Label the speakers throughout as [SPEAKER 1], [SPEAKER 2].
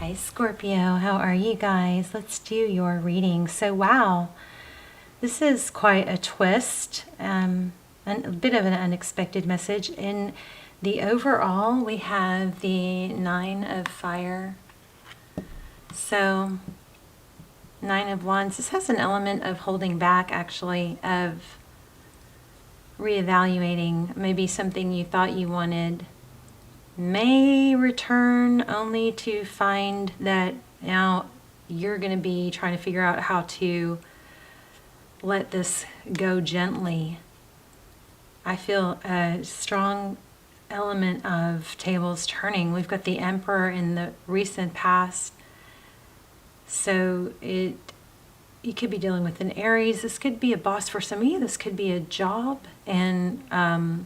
[SPEAKER 1] Hi Scorpio, how are you guys? Let's do your reading. So wow, this is quite a twist, and a bit of an unexpected message. In the overall, we have the Nine of Fire. So, Nine of Wands. This has an element of holding back, actually, of reevaluating maybe something you thought you wanted may return only to find that now you're going to be trying to figure out how to let this go gently. I feel a strong element of tables turning. We've got the Emperor in the recent past. So you could be dealing with an Aries. This could be a boss for some of you. This could be a job, and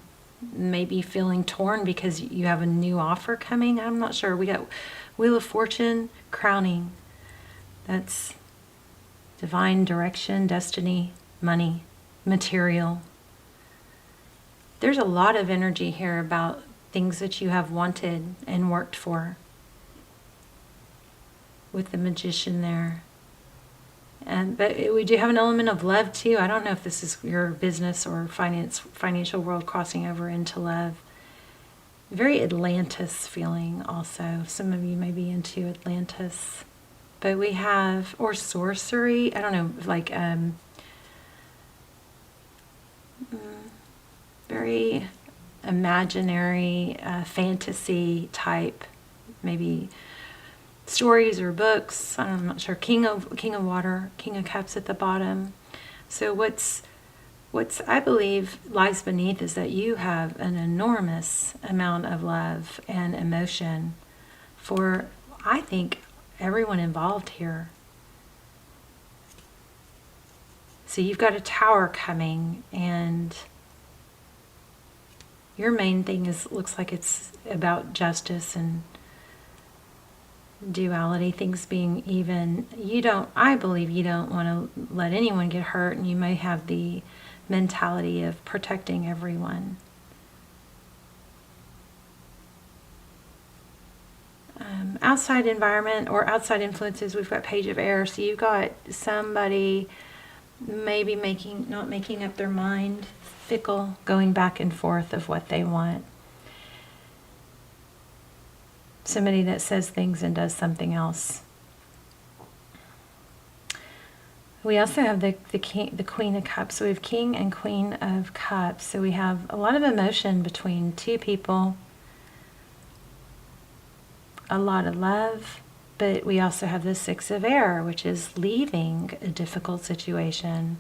[SPEAKER 1] maybe feeling torn because you have a new offer coming. I'm not sure. We got Wheel of Fortune, crowning. That's divine direction, destiny, money, material. There's a lot of energy here about things that you have wanted and worked for. With the Magician there. But we do have an element of love too. I don't know if this is your business or financial world crossing over into love. Very Atlantis feeling also. Some of you may be into Atlantis. But we have, or sorcery, I don't know, like very imaginary, fantasy type, maybe stories or books. I'm not sure. King of Water, King of Cups at the bottom. So what's I believe lies beneath is that you have an enormous amount of love and emotion for, I think, everyone involved here. So you've got a Tower coming, and your main thing looks like it's about justice and duality, things being even. I believe you don't want to let anyone get hurt, and you may have the mentality of protecting everyone. Outside environment or outside influences, we've got Page of Air. So you've got somebody maybe not making up their mind, fickle, going back and forth of what they want. Somebody that says things and does something else. We also have the Queen of Cups. So we have King and Queen of Cups. So we have a lot of emotion between two people. A lot of love. But we also have the Six of Air, which is leaving a difficult situation.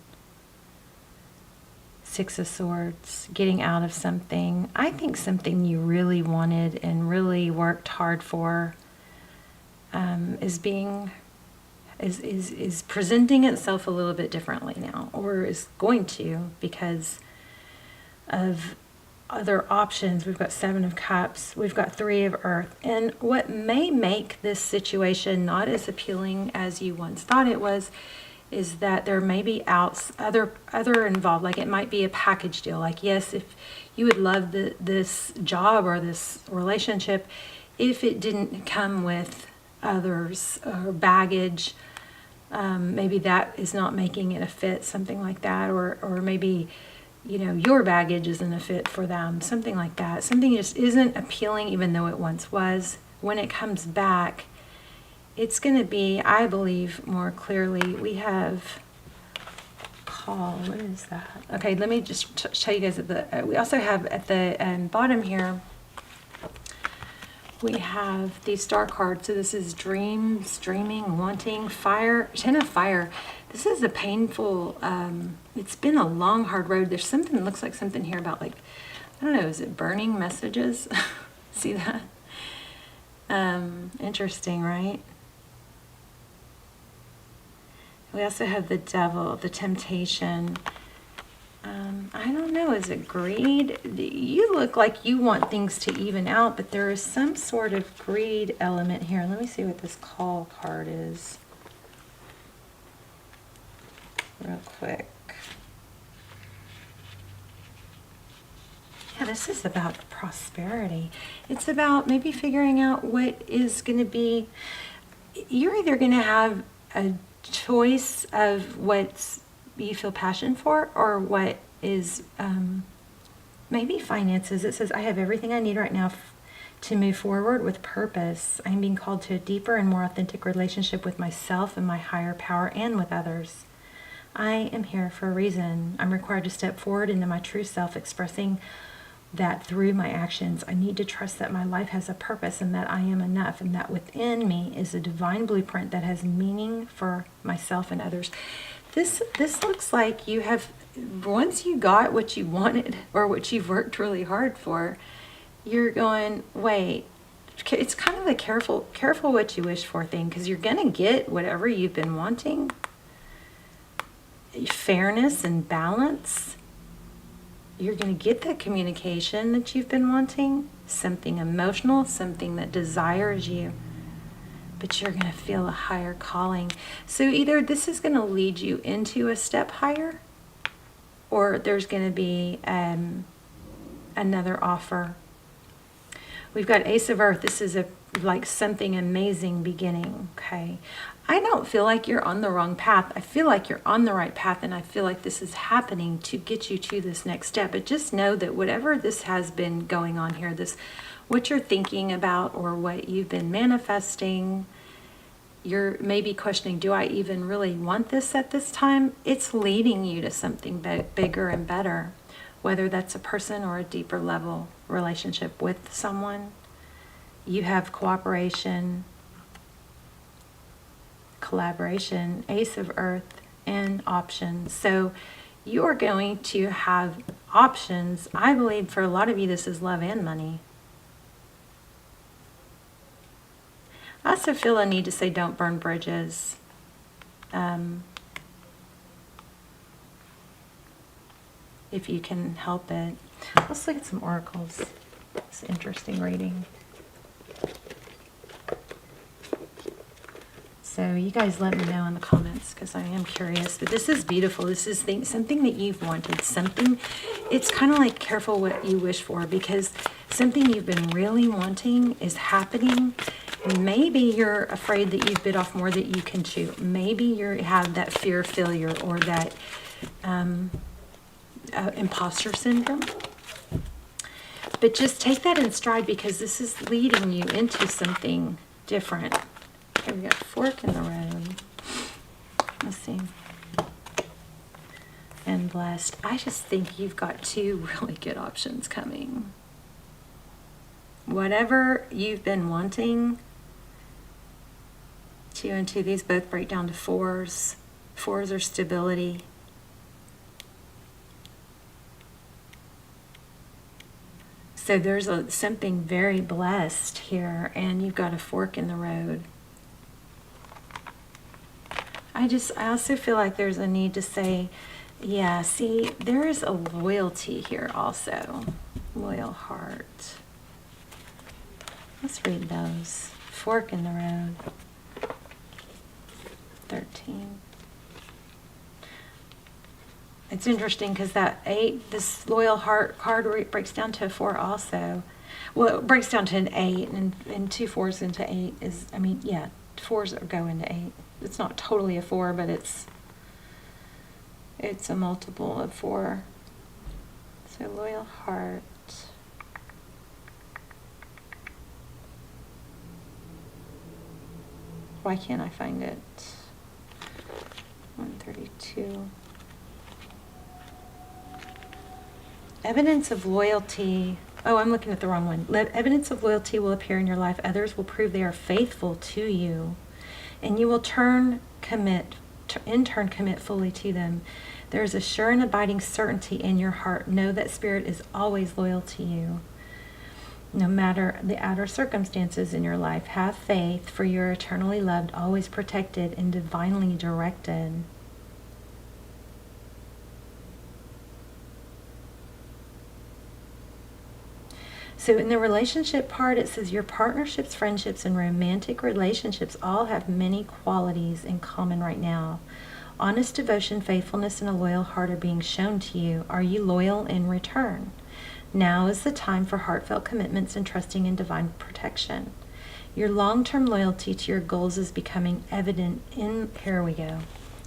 [SPEAKER 1] Six of Swords, getting out of something. I think something you really wanted and really worked hard for is presenting itself a little bit differently now, or is going to, because of other options. We've got Seven of Cups, we've got Three of Earth, and what may make this situation not as appealing as you once thought it was is that there may be other involved. Like it might be a package deal. Like, yes, if you would love this job or this relationship, if it didn't come with others or baggage, maybe that is not making it a fit, something like that, or maybe your baggage isn't a fit for them, something like that. Something just isn't appealing even though it once was. When it comes back, it's going to be, I believe, more clearly. We have call. What is that? Okay, let me just show you guys we also have at the bottom here, we have the Star card. So this is dreams, dreaming, wanting, fire, Ten of Fire. This is a painful, it's been a long, hard road. There's something that looks like something here about, like, I don't know, is it burning messages? See that? Interesting, right? We also have the Devil, the temptation. I don't know, is it greed? You look like you want things to even out, but there is some sort of greed element here. Let me see what this call card is real quick. Yeah, this is about prosperity. It's about maybe figuring out what is going to be you're either going to have a choice of what you feel passion for, or what is maybe finances. It says, I have everything I need right now to move forward with purpose. I am being called to a deeper and more authentic relationship with myself and my higher power and with others. I am here for a reason. I'm required to step forward into my true self, expressing that through my actions. I need to trust that my life has a purpose and that I am enough, and that within me is a divine blueprint that has meaning for myself and others. This looks like you have, once you got what you wanted or what you've worked really hard for, you're going, wait, it's kind of a careful what you wish for thing, because you're going to get whatever you've been wanting. Fairness and balance. You're going to get that communication that you've been wanting, something emotional, something that desires you, but you're going to feel a higher calling. So either this is going to lead you into a step higher, or there's going to be another offer. We've got Ace of Earth. This is like something amazing beginning, okay? I don't feel like you're on the wrong path. I feel like you're on the right path, and I feel like this is happening to get you to this next step. But just know that whatever this has been going on here, what you're thinking about or what you've been manifesting, you're maybe questioning, do I even really want this at this time? It's leading you to something bigger and better, whether that's a person or a deeper level relationship with someone. You have cooperation, collaboration, Ace of Earth, and options. So you are going to have options. I believe for a lot of you this is love and money. I also feel a need to say don't burn bridges. If you can help it. Let's look at some oracles. It's an interesting reading. So you guys let me know in the comments, because I am curious. But this is beautiful. This is something that you've wanted. Something, it's kind of like careful what you wish for, because something you've been really wanting is happening. Maybe you're afraid that you've bit off more that you can chew. Maybe you have that fear of failure, or that imposter syndrome. But just take that in stride, because this is leading you into something different. Okay, we got fork in the road. Let's see. And blessed. I just think you've got two really good options coming. Whatever you've been wanting, 2 and 2, these both break down to 4s. 4s are stability. So there's something very blessed here, and you've got a fork in the road. I also feel like there's a need to say, yeah, see, there is a loyalty here also. Loyal heart. Let's read those. Fork in the road. 13. It's interesting because that 8, this loyal heart card breaks down to a 4 also. Well, it breaks down to an 8, and 2 4s into 8 is, I mean, yeah, 4s go into 8. It's not totally a 4, but it's a multiple of 4. So loyal heart. Why can't I find it? 132. Evidence of loyalty. Oh, I'm looking at the wrong one. Evidence of loyalty will appear in your life. Others will prove they are faithful to you, and you will in turn commit fully to them. There is a sure and abiding certainty in your heart. Know that Spirit is always loyal to you, no matter the outer circumstances in your life. Have faith, for you are eternally loved, always protected, and divinely directed. So in the relationship part, it says your partnerships, friendships, and romantic relationships all have many qualities in common right now. Honest devotion, faithfulness, and a loyal heart are being shown to you. Are you loyal in return? Now is the time for heartfelt commitments and trusting in divine protection. Your long-term loyalty to your goals is becoming evident in, here we go.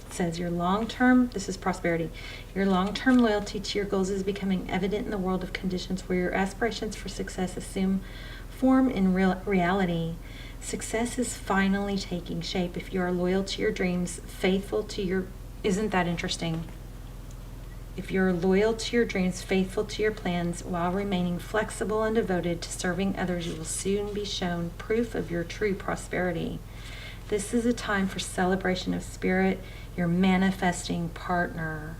[SPEAKER 1] It says your long-term, this is prosperity, your long-term loyalty to your goals is becoming evident in the world of conditions where your aspirations for success assume form in reality. Success is finally taking shape if you are loyal to your dreams, faithful to your, isn't that interesting? If you're loyal to your dreams, faithful to your plans, while remaining flexible and devoted to serving others, you will soon be shown proof of your true prosperity. This is a time for celebration of spirit, your manifesting partner.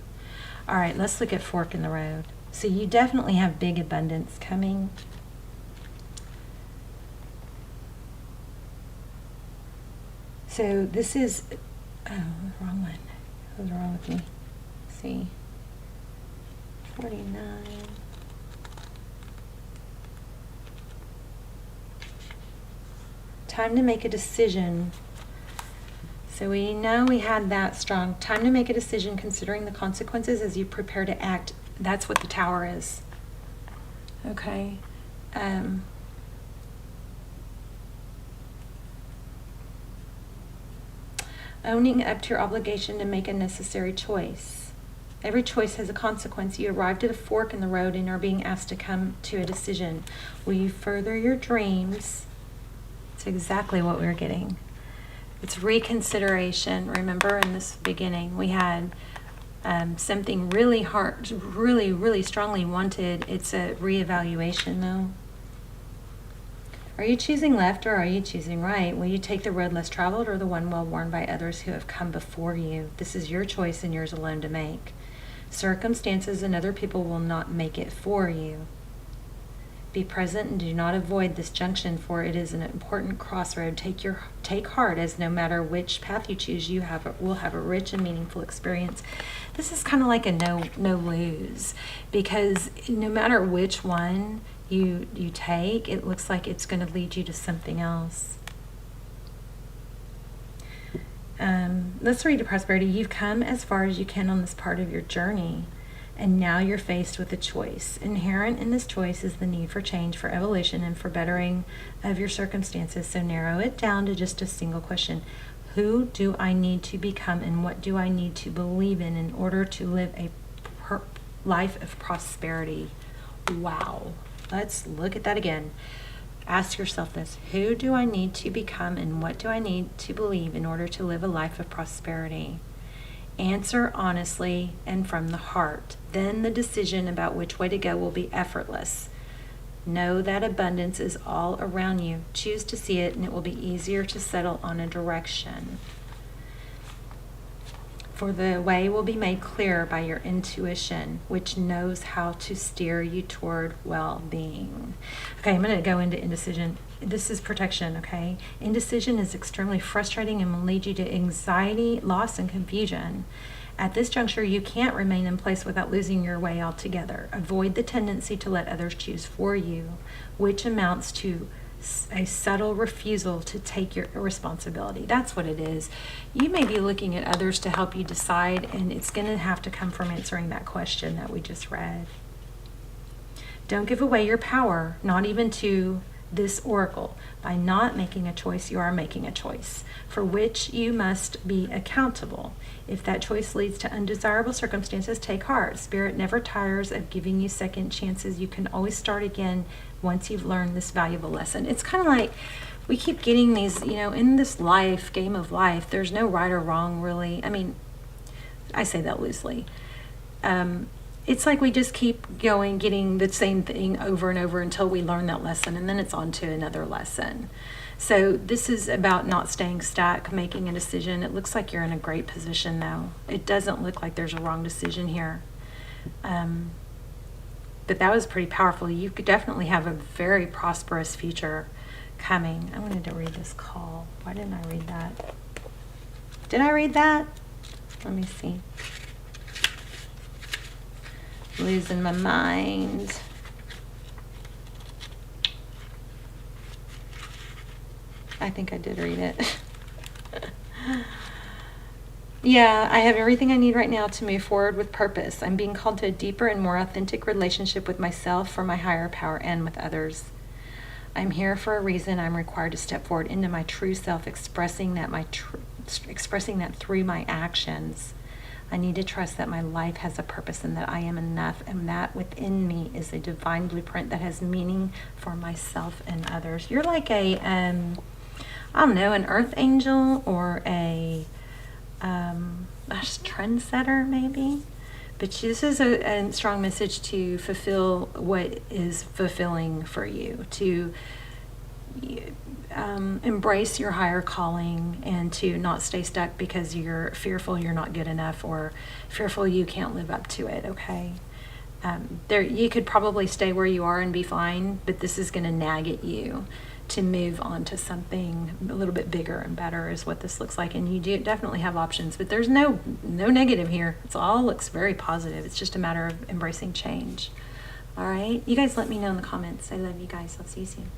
[SPEAKER 1] All right, let's look at fork in the road. So you definitely have big abundance coming. So this is, oh, wrong one. What was wrong with me? Let's see. 49. Time to make a decision. So we know we had that strong. Time to make a decision considering the consequences as you prepare to act. That's what the Tower is. Okay. Owning up to your obligation to make a necessary choice. Every choice has a consequence. You arrived at a fork in the road and are being asked to come to a decision. Will you further your dreams? It's exactly what we're getting. It's reconsideration. Remember in this beginning, we had something really hard, really, really strongly wanted. It's a reevaluation though. Are you choosing left or are you choosing right? Will you take the road less traveled or the one well worn by others who have come before you? This is your choice and yours alone to make. Circumstances and other people will not make it for you. Be present and do not avoid this junction, for it is an important crossroad. Take heart, as no matter which path you choose, you will have a rich and meaningful experience. This is kind of like a no lose, because no matter which one you take, it looks like it's going to lead you to something else. Let's read to prosperity. You've come as far as you can on this part of your journey, and now you're faced with a choice. Inherent in this choice is the need for change, for evolution, and for bettering of your circumstances. So narrow it down to just a single question. Who do I need to become, and what do I need to believe in order to live a life of prosperity? Wow. Let's look at that again. Ask yourself this. Who do I need to become, and what do I need to believe in order to live a life of prosperity? Answer honestly and from the heart. Then the decision about which way to go will be effortless. Know that abundance is all around you. Choose to see it, and it will be easier to settle on a direction. For the way will be made clearer by your intuition, which knows how to steer you toward well-being. Okay, I'm going to go into indecision. This is protection, okay? Indecision is extremely frustrating and will lead you to anxiety, loss, and confusion. At this juncture, you can't remain in place without losing your way altogether. Avoid the tendency to let others choose for you, which amounts to a subtle refusal to take your responsibility. That's what it is. You may be looking at others to help you decide, and it's going to have to come from answering that question that we just read. Don't give away your power, not even to this oracle. By not making a choice, you are making a choice for which you must be accountable. If that choice leads to undesirable circumstances, take heart. Spirit never tires of giving you second chances. You can always start again once you've learned this valuable lesson. It's kind of like we keep getting these, in this game of life, there's no right or wrong really. I mean, I say that loosely. It's like we just keep going, getting the same thing over and over until we learn that lesson, and then it's on to another lesson. So this is about not staying stuck, making a decision. It looks like you're in a great position, though. It doesn't look like there's a wrong decision here. But that was pretty powerful. You could definitely have a very prosperous future coming. I wanted to read this call. Why didn't I read that? Did I read that? Let me see. Losing my mind. I think I did read it. Yeah, I have everything I need right now to move forward with purpose. I'm being called to a deeper and more authentic relationship with myself, for my higher power, and with others. I'm here for a reason. I'm required to step forward into my true self, expressing that through my actions. I need to trust that my life has a purpose and that I am enough, and that within me is a divine blueprint that has meaning for myself and others. You're like a, I don't know, an earth angel or a trendsetter maybe. But this is a strong message to fulfill what is fulfilling for you, to embrace your higher calling, and to not stay stuck because you're fearful you're not good enough, or fearful you can't live up to it, okay? You could probably stay where you are and be fine, but this is going to nag at you to move on to something a little bit bigger and better is what this looks like. And you do definitely have options, but there's no negative here. It all looks very positive. It's just a matter of embracing change. All right, you guys let me know in the comments. I love you guys. I'll see you soon.